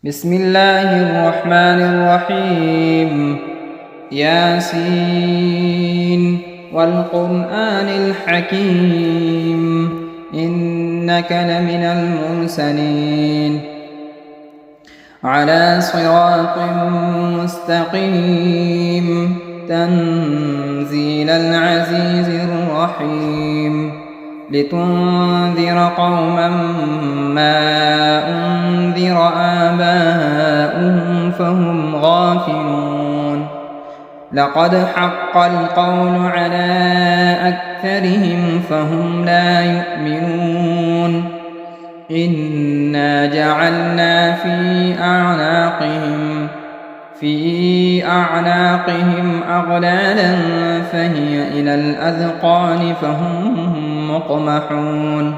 بسم الله الرحمن الرحيم. ياسين والقرآن الحكيم إنك لمن المرسلين على صراط مستقيم تنزيل العزيز الرحيم لتنذر قوما ما أنذر آباؤهم فهم غافلون لقد حق القول على أكثرهم فهم لا يؤمنون إنا جعلنا في أعناقهم أغلالا فهي إلى الأذقان فهم مقمحون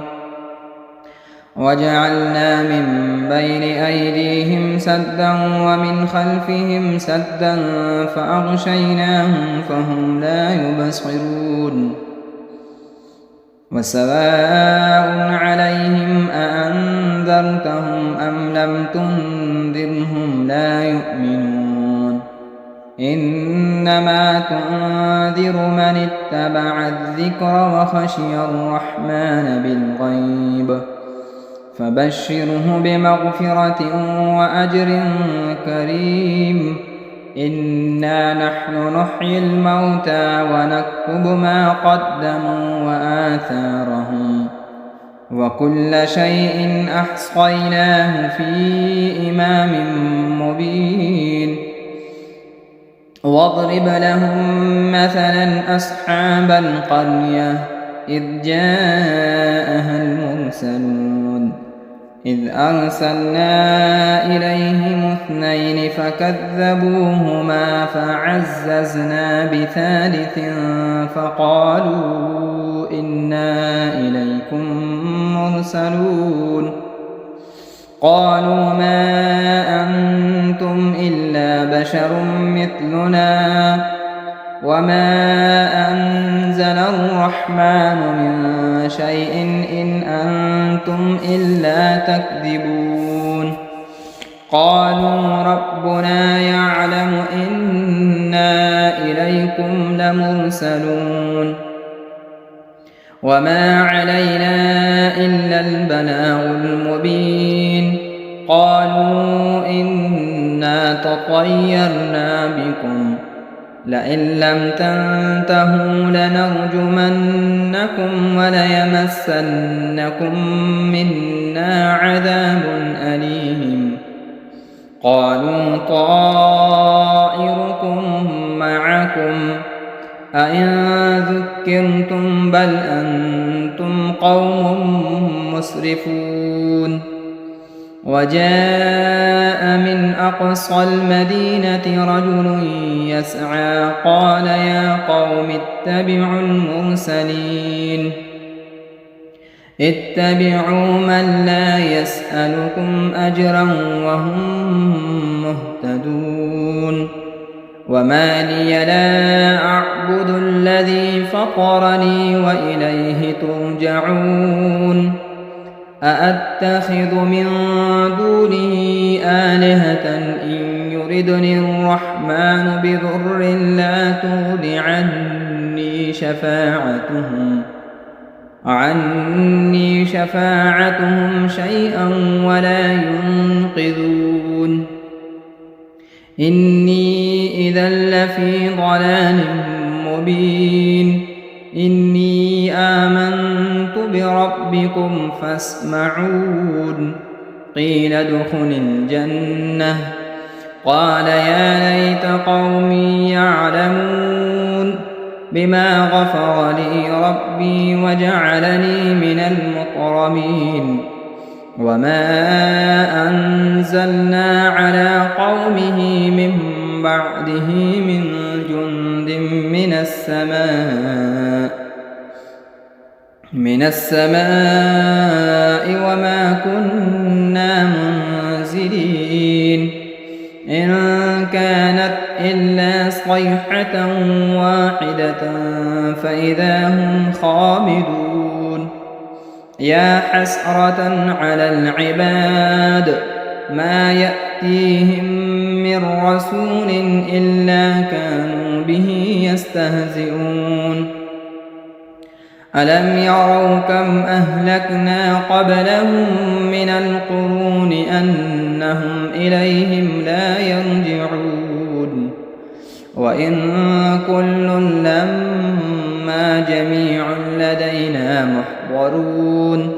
وجعلنا من بين أيديهم سدا ومن خلفهم سدا فأغشيناهم فهم لا يبصرون وسواء عليهم أأنذرتهم أم لم تنذرهم لا يؤمنون إنما تنذر من اتبع الذكر وخشي الرحمن بالغيب فبشره بمغفرة وأجر كريم إنا نحن نحيي الموتى ونكتب ما قدموا وآثارهم وكل شيء أحصيناه في إمام مبين واضرب لهم مثلا أصحاب القرية إذ جاءها المرسلون إذ أرسلنا إليهم 2 فكذبوهما فعززنا بثالث فقالوا إنا إليكم مرسلون قالوا ما أنتم إلا بشر مثلنا وما أنزل الرحمن من شيء إن أنتم إلا تكذبون قالوا ربنا يعلم إنا إليكم لمرسلون وما علينا إلا البلاغ المبين قالوا إنا تطيرنا بكم لئن لم تنتهوا لنرجمنكم وليمسنكم منا عذاب أليم قالوا طائركم معكم أئن ذكرتم بل أنتم قوم مسرفون وجاء من أقصى المدينة رجل يسعى قال يا قوم اتبعوا المرسلين اتبعوا من لا يسألكم أجرا وهم مهتدون وما لي لا أعبد الذي فطرني وإليه ترجعون أأتخذ من دونه آلهة إن يردني الرحمن بضر لا تغن عني شفاعتهم شيئا ولا ينقذون إني إذا لفي ضلال مبين إني آمنت بربكم فاسمعون قيل ادخل الجنة قال يا ليت قومي يعلمون بما غفر لي ربي وجعلني من المكرمين وما أنزلنا على قومه من بعده من جند من السماء وما كنا منزلين إن كانت إلا صيحة واحدة فإذا هم خامدون يا حسرة على العباد ما يأتيهم من رسول إلا كانوا به يستهزئون ألم يروا كم أهلكنا قبلهم من القرون أنهم إليهم لا يرجعون وإن كل لما جميع لدينا محضرون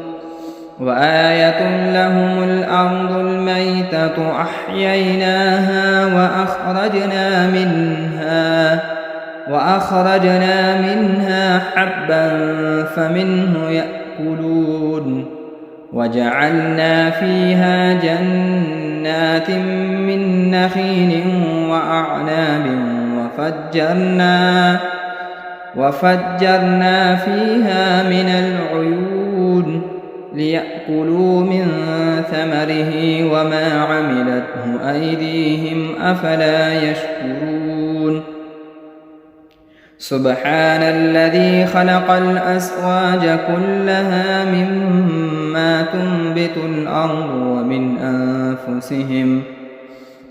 وآية لهم الأرض الميتة أحييناها وأخرجنا منها حبا فمنه يأكلون وجعلنا فيها جنات من نخيل وأعناب وفجرنا فيها من العيون ليأكلوا من ثمره وما عملته أيديهم أفلا يشكرون سبحان الذي خلق الأزواج كلها مما تنبت الأرض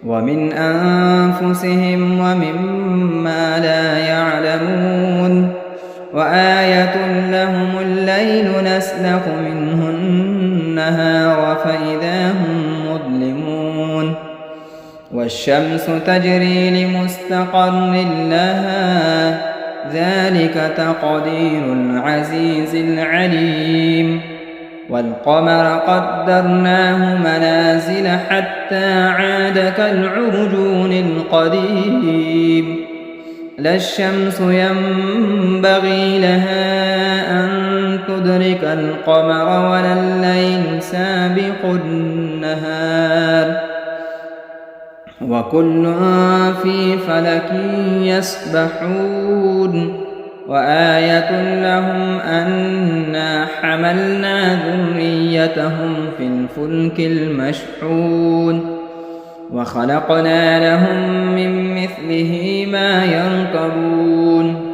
ومن أنفسهم ومما لا يعلمون وآية لهم الليل نسلخ منه النهار فإذا هم مظلمون والشمس تجري لمستقر لها ذلك تقدير العزيز العليم والقمر قدرناه منازل حتى عاد كالعرجون القديم لا الشمس ينبغي لها أن تدرك القمر ولا الليل سابق النهار وكل في فلك يسبحون وآية لهم أنا حملنا ذريتهم في الفلك المشحون وخلقنا لهم من مثله ما يركبون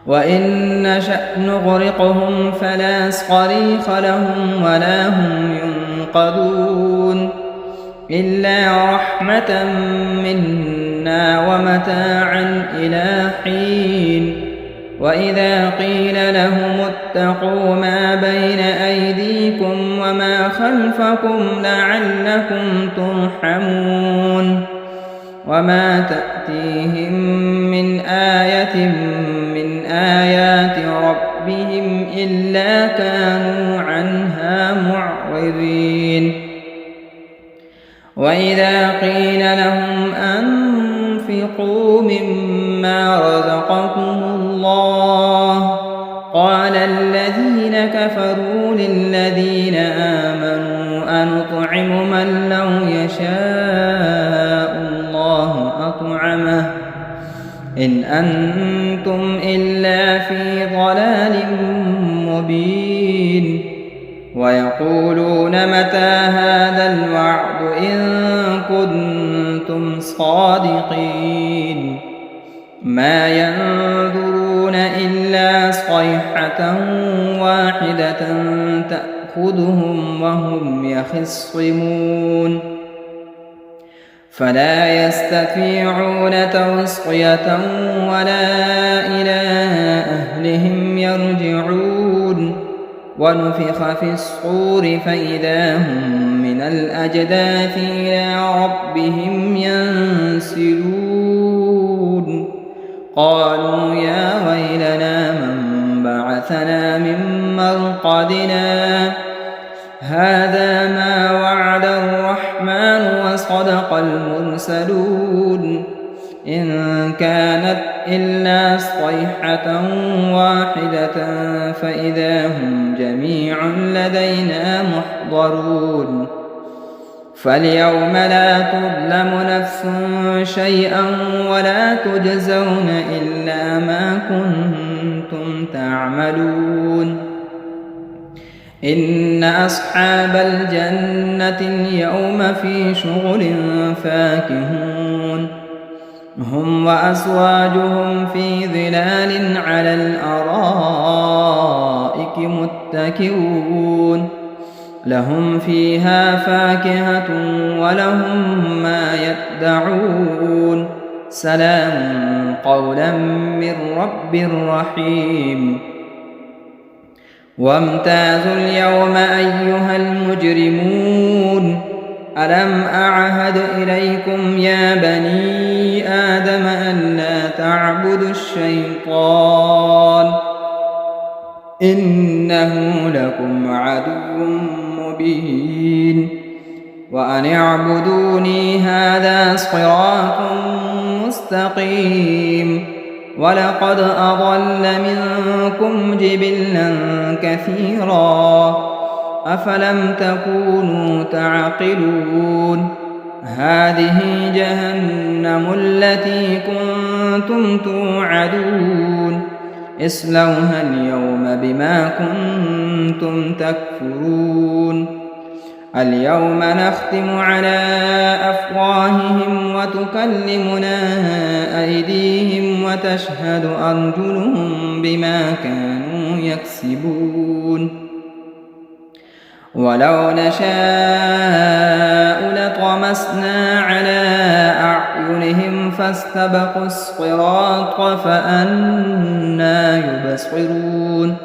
وإن نشأ نغرقهم فلا صريخ لهم ولا هم ينقذون إلا رحمة منا ومتاعا إلى حين وإذا قيل لهم اتقوا ما بين أيديكم وما خلفكم لعلكم ترحمون وما تأتيهم من آية من آيات ربهم إلا كانوا عنها معرضين وإذا قيل لهم أنفقوا مما رزقكم الله قال الذين كفروا للذين آمنوا أنطعم من لو يشاء الله أطعمه إن أنتم إلا في ضلال مبين ويقولون متى هذا الوعد إن كنتم صادقين ما ينظرون إلا صيحة واحدة تأخذهم وهم يخصمون فلا يستطيعون توصية ولا إلى أهلهم يرجعون ونفخ في الصور فإذا هم من الأجداث إلى ربهم ينسلون قالوا يا ويلنا من بعثنا من مرقدنا هذا ما وعد الرحمن وصدق المرسلون إن كانت إلا صيحة واحدة فإذا هم جميع لدينا محضرون فاليوم لا تظلم نفس شيئا ولا تجزون إلا ما كنتم تعملون إن أصحاب الجنة اليوم في شغل فاكهون هم وأزواجهم في ظلال على الأرائك متكئون لهم فيها فاكهة ولهم ما يدعون سلام قولا من رب رحيم وامتازوا اليوم أيها المجرمون ألم أعهد إليكم يا بني آدم ألا تعبدوا الشيطان إنه لكم عدو مبين وأن اعبدوني هذا صراط مستقيم ولقد أضل منكم جبلا كثيرا أفلم تكونوا تعقلون هذه جهنم التي كنتم توعدون اصلوها اليوم بما كنتم تكفرون اليوم نختم على أفواههم وتكلمنا أيديهم وتشهد أرجلهم بما كانوا يكسبون ولو نشاء لطمسنا على أعينهم فاستبقوا الصراط فأنى يبصرون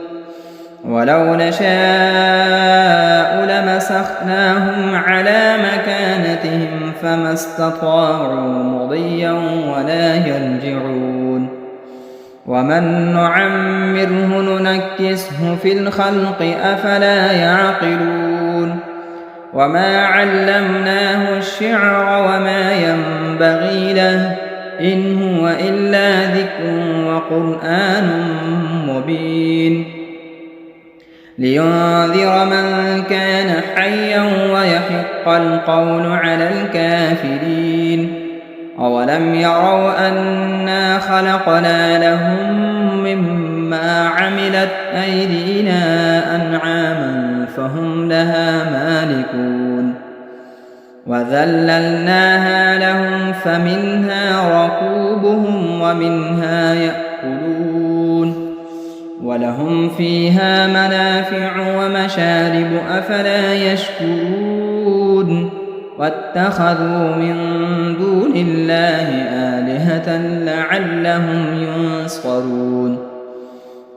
ولو نشاء لمسخناهم على مكانتهم فما استطاعوا مضيا ولا يرجعون ومن نعمره ننكسه في الخلق أفلا يعقلون وما علمناه الشعر وما ينبغي له إن هو إلا ذكر وقرآن مبين لينذر من كان حيا ويحق القول على الكافرين أولم يروا أنا خلقنا لهم مما عملت أيدينا أنعاما فهم لها مالكون وذللناها لهم فمنها ركوبهم ومنها يأكلون ولهم فيها منافع ومشارب أفلا يشكرون واتخذوا من دون الله آلهة لعلهم ينصرون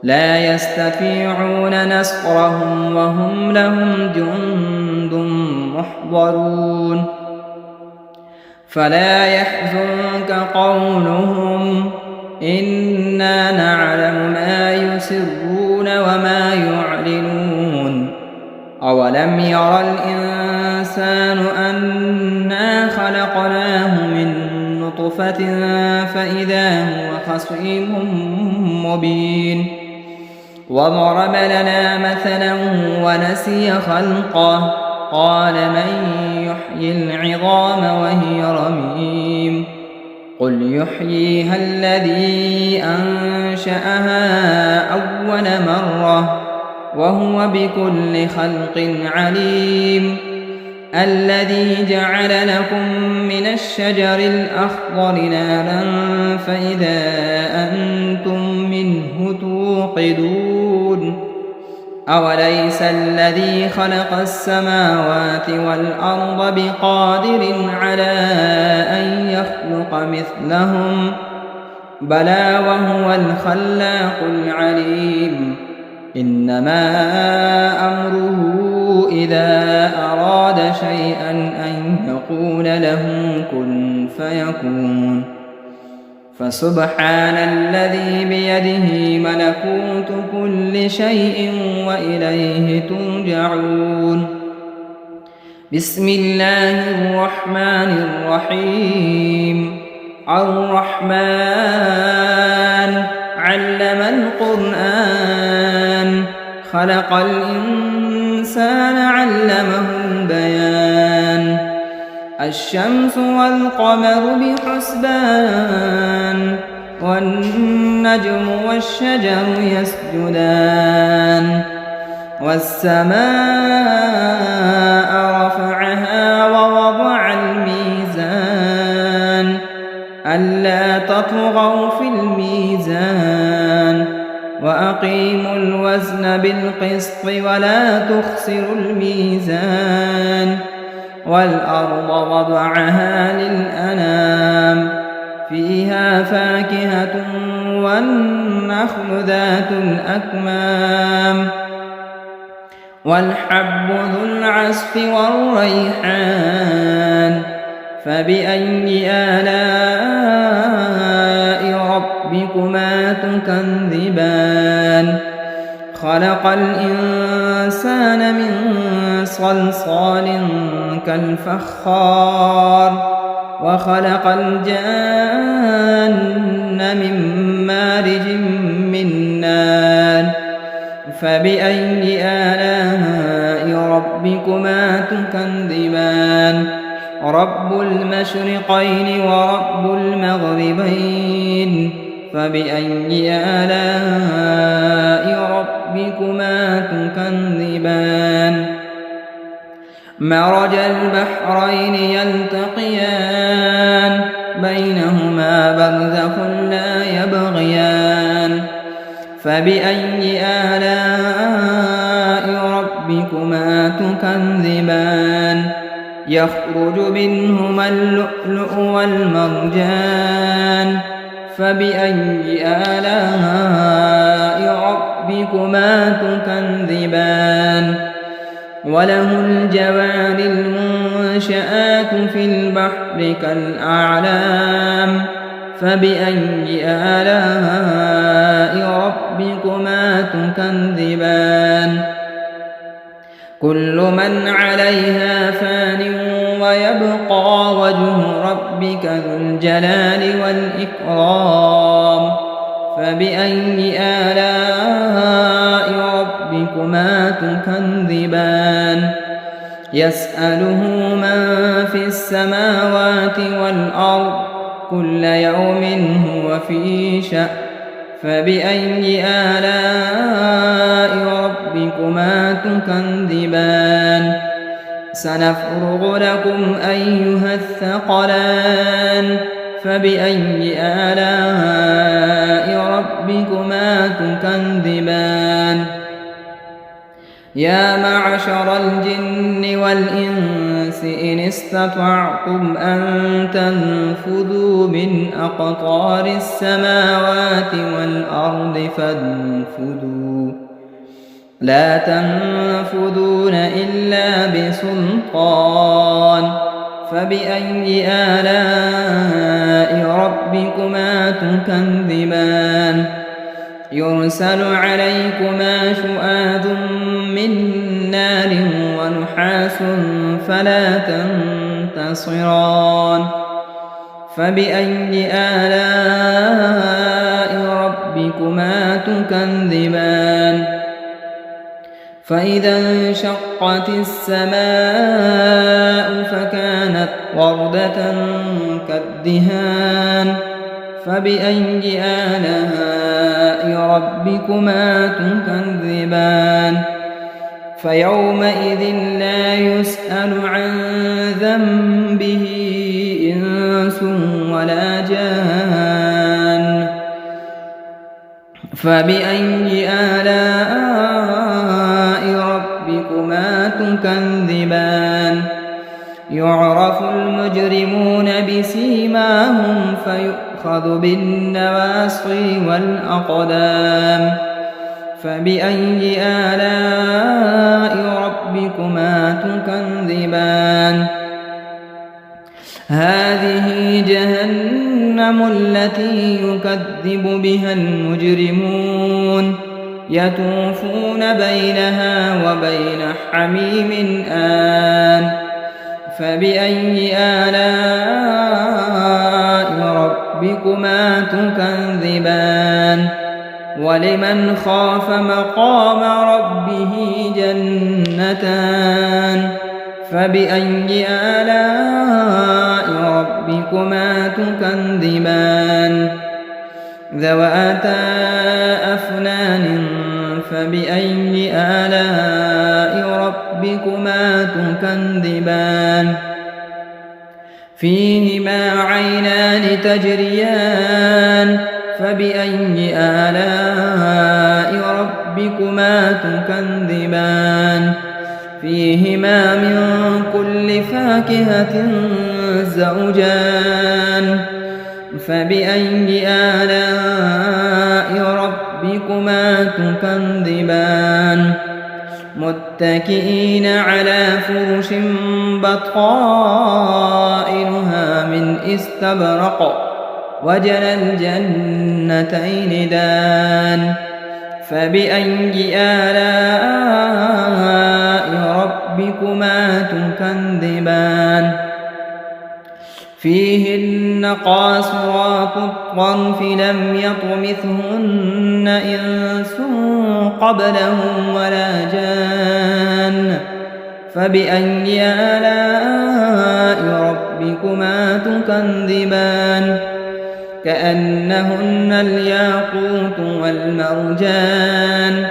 لا يستطيعون نصرهم وهم لهم جند محضرون فلا يحزنك قولهم إنا نعلم ما يسرون وما يعلنون أولم ير الإنسان أنا خلقناه من نطفة فإذا هو خصيم مبين وضرب لنا مثلا ونسي خلقه قال من يحيي العظام وهي رميم قل يحييها الذي أنشأها أول مرة وهو بكل خلق عليم الذي جعل لكم من الشجر الأخضر نارا فإذا أنتم منه توقدون أوليس الذي خلق السماوات والأرض بقادر على أن يخلق مثلهم بلى وهو الخلاق العليم إنما أمره إذا أراد شيئا أن يقول له كن فيكون فسبحان الذي بيده ملكوت كل شيء وإليه ترجعون بسم الله الرحمن الرحيم الرحمن علم القرآن خلق الإنسان علمه البيان الشمس والقمر بحسبان والنجم والشجر يسجدان والسماء رفعها ووضع الميزان ألا تطغوا في الميزان وأقيموا الوزن بالقسط ولا تخسروا الميزان والأرض وضعها للأنام فيها فاكهة والنخل ذات الأكمام والحب ذو العصف والريحان فبأي آلاء ربكما تكذبان خلق الإنسان من صلصال كالفخار وخلق الجان من مارج من نار فبأي آلاء ربكما تكذبان رب المشرقين ورب المغربين فبأي آلاء ربكما تكذبان مرج البحرين يلتقيان بينهما برزخ لا يبغيان فبأي آلاء ربكما تكذبان يخرج منهما اللؤلؤ والمرجان فبأي آلاء ربكما تكذبان وله الجوار المنشآت في البحر كالأعلام فبأي آلاء ربكما تكذبان كل من عليها فان ويبقى وجه ربك ذو الجلال والإكرام فبأي آلاء ربكما تكذبان يسأله من في السماوات والأرض كل يوم هو في شأن فبأي آلاء ربكما تكذبان سنفرغ لكم أيها الثقلان فبأي آلاء ربكما تكذبان يا معشر الجن والإنس إن استطعتم أن تنفذوا من أقطار السماوات والأرض فانفذوا لا تنفذون إلا بسلطان فبأي آلاء ربكما تكذبان يرسل عليكما شؤاد من نار ونحاس فلا تنتصران فبأي آلاء ربكما تكذبان فإذا انشقت السماء فكانت وردة كالدهان فبأي آلاء ربكما تكذبان فيومئذ لا يسأل عن ذنبه إنس ولا جان فبأي آلاء ربكما تكذبان يعرف المجرمون بسيماهم فيؤخذ بالنواصي والأقدام فبأي آلاء ربكما تكذبان هذه جهنم التي يكذب بها المجرمون يطوفون بينها وبين حميم آن فبأي آلاء ربكما تكذبان ولمن خاف مقام ربه جنتان فبأي آلاء ربكما تكذبان ذواتا أفنان فبأي آلاء ربكما تكذبان فيهما عينان تجريان فبأي آلاء ربكما تكذبان فيهما من كل فاكهة زوجان فبأي آلاء ربكما تكذبان متكئين على فرش بطائنها من استبرق وجنى الجنتين دان فبأي آلاء ربكما تكذبان فيهن قاصرات الطرف لم يطمثهن إنس قبلهم ولا جان فبأي آلاء ربكما تكذبان كأنهن الياقوت والمرجان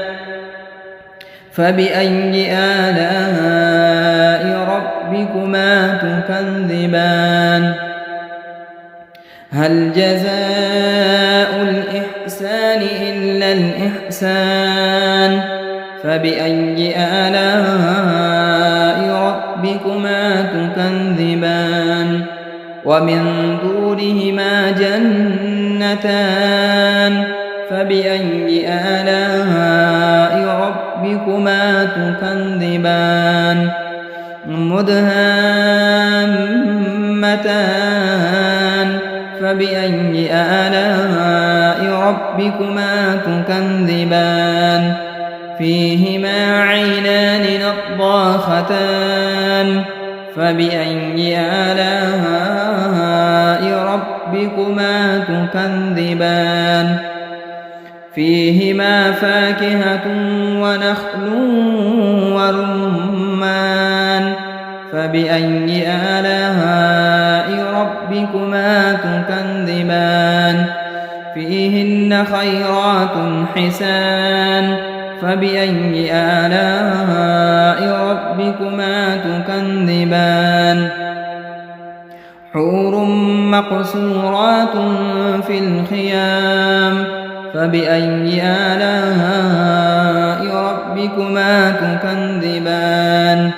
فبأي آلاء ربكما تكذبان هل جزاء الإحسان إلا الإحسان فبأي آلاء ربكما تكذبان ومن دونهما جنتان فبأي آلاء ربكما تكذبان مدهامتان فبأي آلاء ربكما تكذبان فيهما عينان نضاختان فبأي آلاء ربكما تكذبان فيهما فاكهة ونخل ورمان فبأي آلاء ربكما تكذبان فيهن خيرات حسان فبأي آلاء ربكما تكذبان حور مقصورات في الخيام فبأي آلاء ربكما تكذبان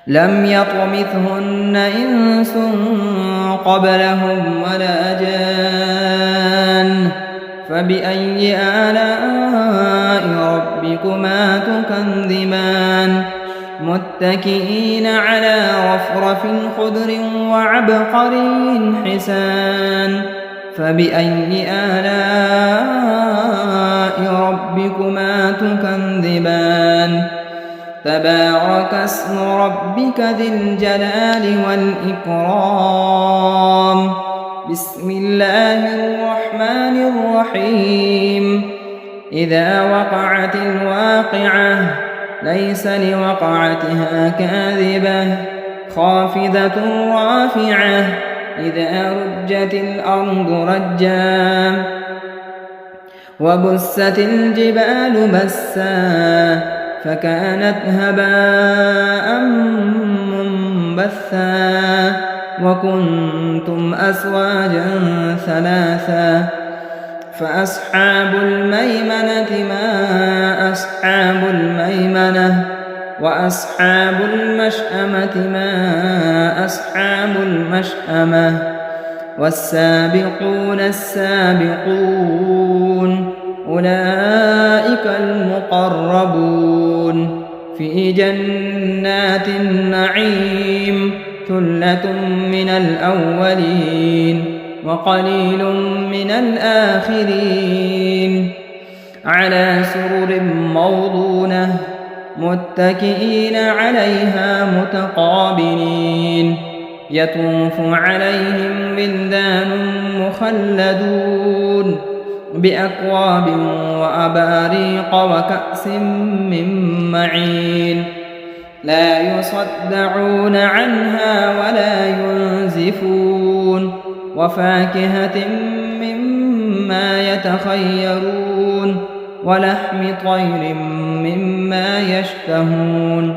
لم يطمثهن إنس قبلهم ولا جان فبأي آلاء ربكما تكذبان متكئين على رفرف خضر وعبقري حسان فبأي آلاء ربكما تكذبان تبارك اسم ربك ذي الجلال والإكرام بسم الله الرحمن الرحيم إذا وقعت الواقعة ليس لوقعتها كاذبة خافضة رافعة إذا رجت الأرض رجا وبست الجبال بسا فكانت هباء منبثا وكنتم أزواجا ثلاثا فأصحاب الميمنة ما أصحاب الميمنة وأصحاب المشأمة ما أصحاب المشأمة والسابقون السابقون أولئك المقربون في جنات النعيم ثلة من الأولين وقليل من الآخرين على سرر موضونة متكئين عليها متقابلين يطوف عليهم ولدان مخلدون بأكواب وأباريق وكأس من معين لا يصدعون عنها ولا ينزفون وفاكهة مما يتخيرون ولحم طير مما يشتهون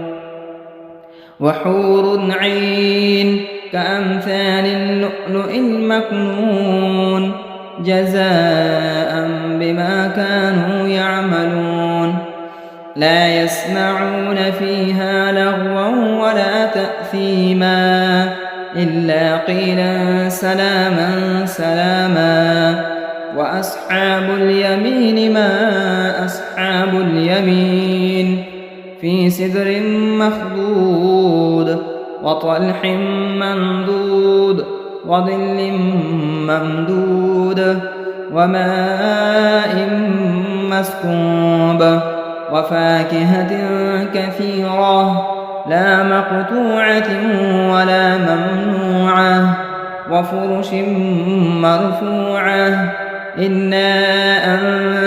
وحور عين كأمثال اللؤلؤ المكنون جزاء بما كانوا يعملون لا يسمعون فيها لغوا ولا تأثيما إلا قيلا سلاما سلاما. وأصحاب اليمين ما أصحاب اليمين في سدر مخضود وطلح منضود وظل ممدود وماء مسكوب وفاكهة كثيرة لا مقطوعة ولا ممنوعة وفرش مرفوعة إنا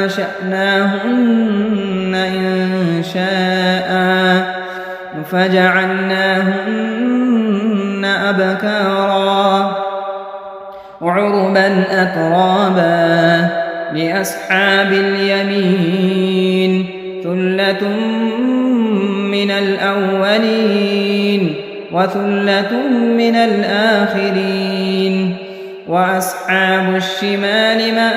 أنشأناهن إنشاء فجعلناهن أبكارا عربا أترابا لأصحاب اليمين ثلة من الأولين وثلة من الآخرين. وأصحاب الشمال ما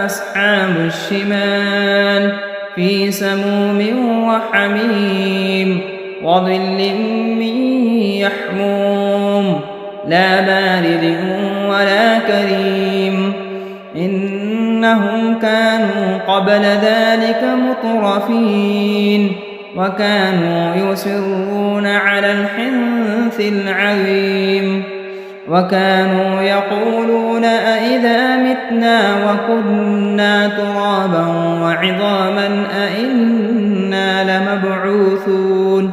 أصحاب الشمال في سموم وحميم وظل من يحموم لا بارد ولا كريم إنهم كانوا قبل ذلك مترفين وكانوا يصرون على الحنث العظيم وكانوا يقولون أئذا متنا وكنا ترابا وعظاما أئنا لمبعوثون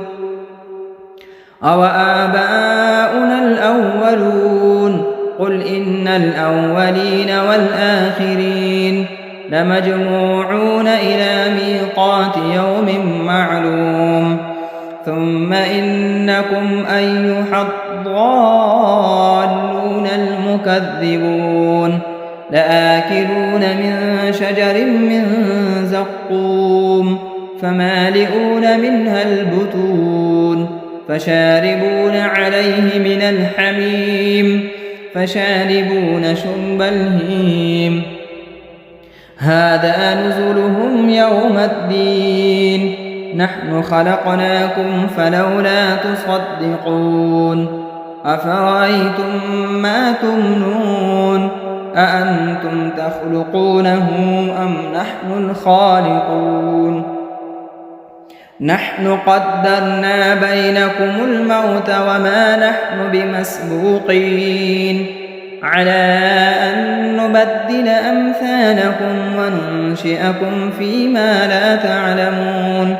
أوآباؤنا الأولون قل إن الأولين والآخرين لمجموعون إلى ميقات يوم معلوم ثم إنكم أيها الضالون المكذبون لآكلون من شجر من زقوم فمالئون منها البطون فشاربون عليه من الحميم فشاربون شرب الهيم هذا نزلهم يوم الدين نحن خلقناكم فلولا تصدقون أفرأيتم ما تمنون أأنتم تخلقونه أم نحن الخالقون نحن قدرنا بينكم الموت وما نحن بمسبوقين على أن نبدل أمثالكم وننشئكم فيما لا تعلمون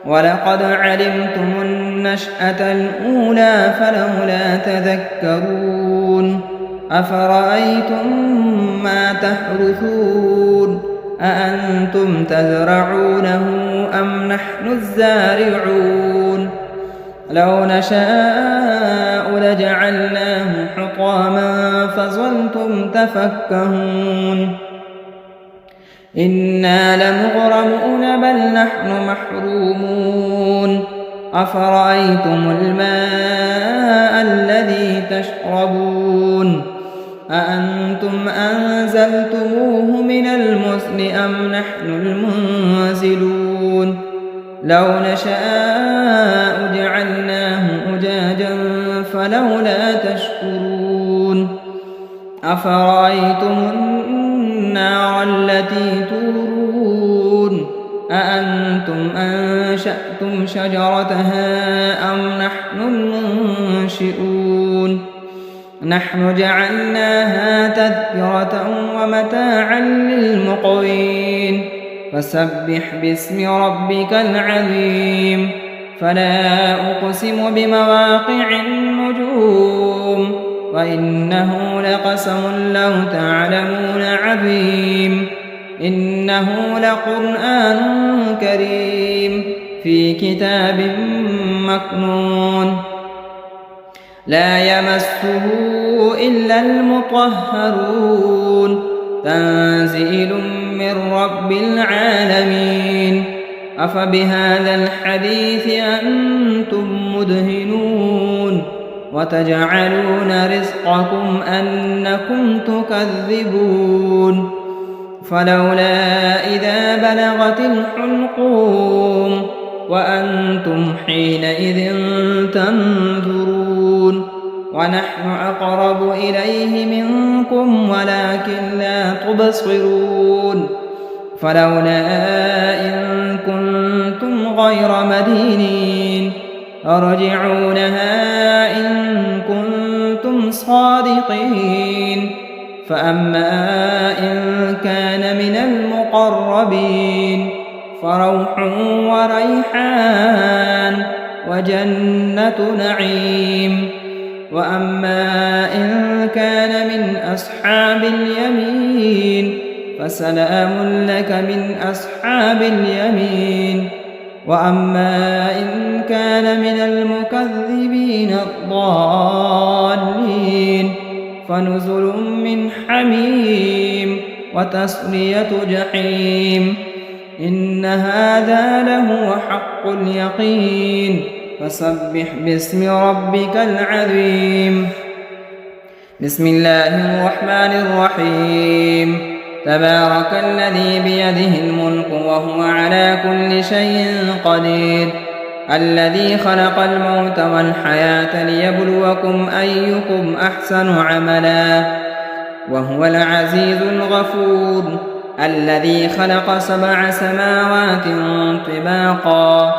ولقد علمتم النشأة الأولى فلولا تذكرون أفرأيتم ما تحرثون أأنتم تزرعونه أم نحن الزارعون لو نشاء لجعلناه حطاما فظلتم تفكهون إنا لمغرمون بل نحن محرومون أفرأيتم الماء الذي تشربون أأنتم أنزلتموه من المزن أم نحن المنزلون لو نشاء جعلناه أجاجا فلولا تشكرون أفرأيتم النار التي تورون أأنتم أنشأتم شجرتها أم نحن المنشئون نحن جعلناها تذكرة ومتاعا للمقوين فسبح باسم ربك العظيم فلا أقسم بمواقع النجوم وإنه لقسم لو تعلمون عظيم إنه لقرآن كريم في كتاب مكنون لا يمسه إلا المطهرون تنزيل من رب العالمين أفبهذا الحديث أنتم مدهنون وتجعلون رزقكم أنكم تكذبون فلولا إذا بلغت الحلقوم وأنتم حينئذ تنظرون ونحن أقرب إليه منكم ولكن لا تبصرون فلولا إن كنتم غير مدينين ارجعونها إن كنتم صادقين فأما إن كان من المقربين فروح وريحان وجنة نعيم وأما إن كان من أصحاب اليمين فسلام لك من أصحاب اليمين وأما إن كان من المكذبين الضالين فنزل من حميم وتصلية جحيم إن هذا لهو حق اليقين فسبح باسم ربك العظيم بسم الله الرحمن الرحيم تبارك الذي بيده الملك وهو على كل شيء قدير الذي خلق الموت والحياة ليبلوكم أيكم أحسن عملا وهو العزيز الغفور الذي خلق 7 سماوات طباقا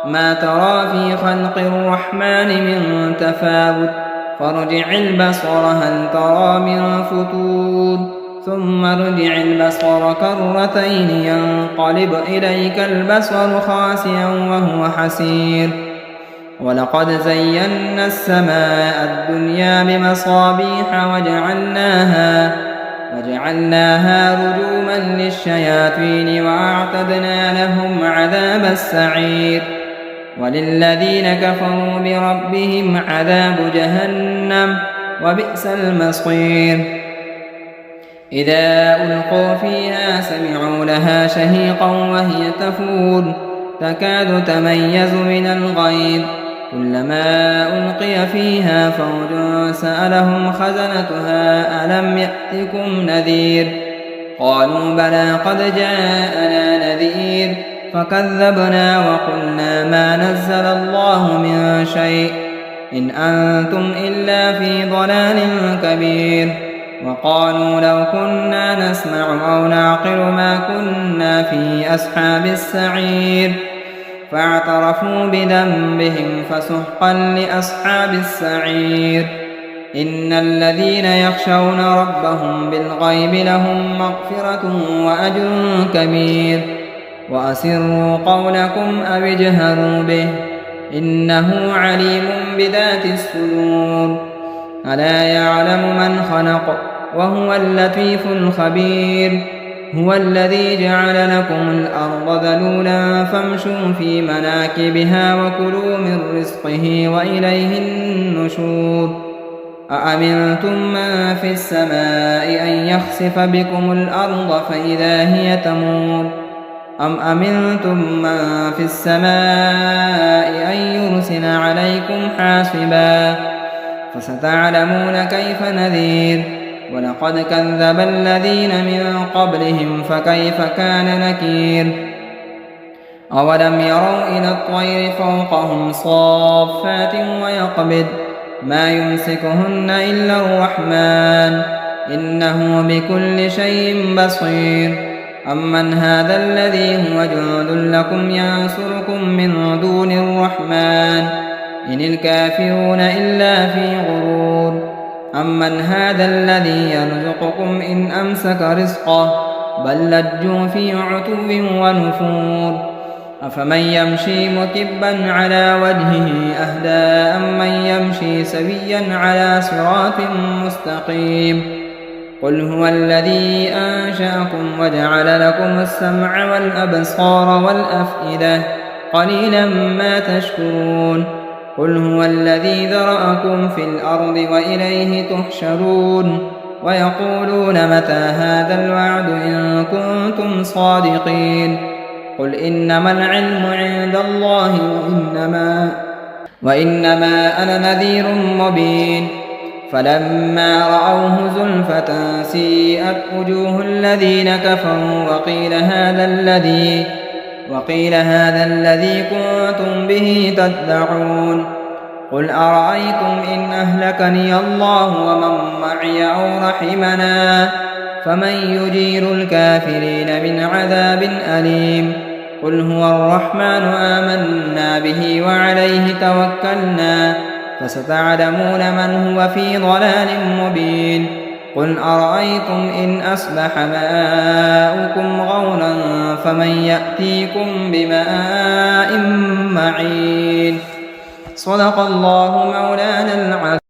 ما ترى في خلق الرحمن من تفاوت فارجع البصر هل ترى من فتور ثم ارجع البصر كرتين ينقلب إليك البصر خاسئا وهو حسير ولقد زينا السماء الدنيا بمصابيح وجعلناها رجوما للشياطين وأعتدنا لهم عذاب السعير وللذين كفروا بربهم عذاب جهنم وبئس المصير إذا ألقوا فيها سمعوا لها شهيقا وهي تفور تكاد تميز من الغيظ كلما ألقي فيها فوج سألهم خزنتها ألم يأتكم نذير قالوا بلى قد جاءنا نذير فكذبنا وقلنا ما نزل الله من شيء إن أنتم إلا في ضلال كبير وقالوا لو كنا نسمع أو نعقل ما كنا في أصحاب السعير فاعترفوا بذنبهم فسحقا لأصحاب السعير إن الذين يخشون ربهم بالغيب لهم مغفرة وأجر كبير وأسروا قولكم أو اجهروا به إنه عليم بذات الصدور ألا يعلم من خلق وهو اللطيف الخبير هو الذي جعل لكم الأرض ذلولا فامشوا في مناكبها وكلوا من رزقه وإليه النشور أأمنتم من في السماء أن يخسف بكم الأرض فإذا هي تمور أم أمنتم من في السماء أن يرسل عليكم حاصبا فستعلمون كيف نذير ولقد كذب الذين من قبلهم فكيف كان نكير أولم يروا إلى الطير فوقهم صافات ويقبض ما يمسكهن إلا الرحمن إنه بكل شيء بصير أمن هذا الذي هو جند لكم ينصركم من دون الرحمن إن الكافرون إلا في غرور أمن هذا الذي يرزقكم إن أمسك رزقه بل لجوا في عتو ونفور أفمن يمشي مكبا على وجهه أهدى أمن يمشي سويا على صراط مستقيم قل هو الذي أنشأكم وجعل لكم السمع والأبصار والأفئدة قليلا ما تشكرون قل هو الذي ذرأكم في الأرض وإليه تحشرون ويقولون متى هذا الوعد إن كنتم صادقين قل إنما العلم عند الله وإنما أنا نذير مبين فلما رأوه زلفة سيئت وجوه الذين كفروا وقيل هذا الذي كنتم به تدعون قل أرأيتم إن أهلكني الله ومن معي أو رحمنا فمن يجير الكافرين من عذاب أليم قل هو الرحمن آمنا به وعليه توكلنا فستعلمون من هو في ضلال مبين قل أرأيتم إن أصبح ماؤكم غورا فمن يأتيكم بماء معين صدق الله مولانا العظيم.